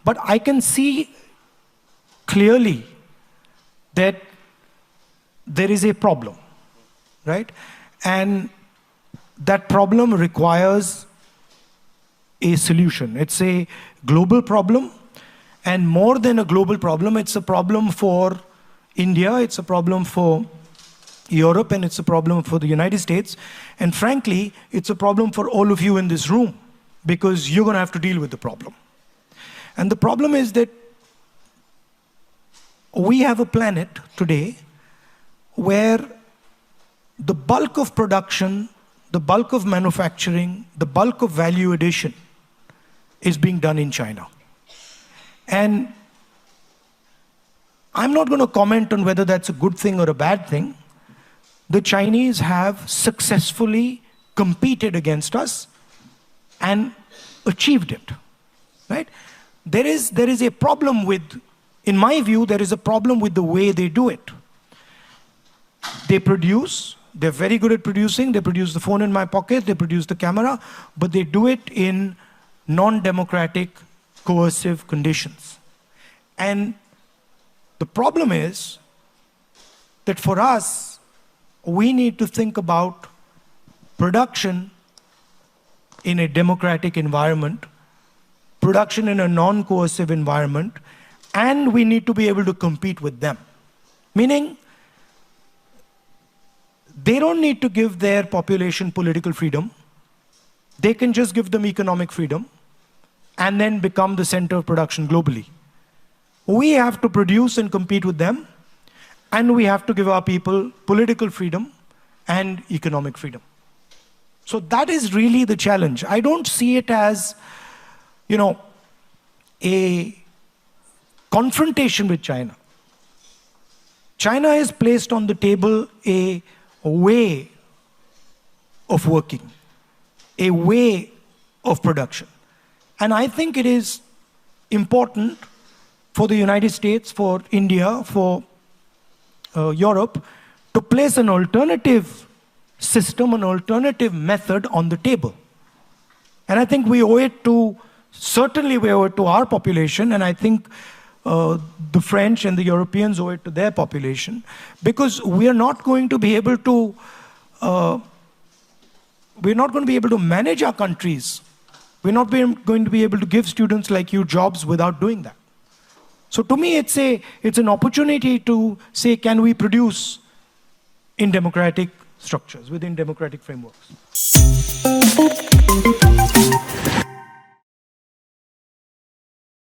But I can see clearly that there is a problem, right? And that problem requires a solution. It's a global problem, and more than a global problem, it's a problem for India, it's a problem for Europe, and it's a problem for the United States. And frankly, it's a problem for all of you in this room, because you're going to have to deal with the problem. And the problem is that we have a planet today where the bulk of production, the bulk of manufacturing, the bulk of value addition is being done in China. And I'm not going to comment on whether that's a good thing or a bad thing. The Chinese have successfully competed against us and achieved it, right? There is a problem with, in my view, there is a problem with the way they do it. They produce, they're very good at producing, they produce the phone in my pocket, they produce the camera, but they do it in non-democratic, coercive conditions. And the problem is that for us, we need to think about production in a democratic environment, production in a non-coercive environment, and we need to be able to compete with them. Meaning, they don't need to give their population political freedom. They can just give them economic freedom and then become the center of production globally. We have to produce and compete with them, and we have to give our people political freedom and economic freedom. So that is really the challenge. I don't see it as, a confrontation with China. China has placed on the table a way of working, a way of production. And I think it is important for the United States, for India, for Europe, to place an alternative system, an alternative method on the table. And I think we owe it to, certainly we owe it to our population, and I think the French and the Europeans owe it to their population, because we are not going to be able to, manage our countries. We're not going to be able to give students like you jobs without doing that. So to me, it's an opportunity to say, can we produce in democratic structures, within democratic frameworks?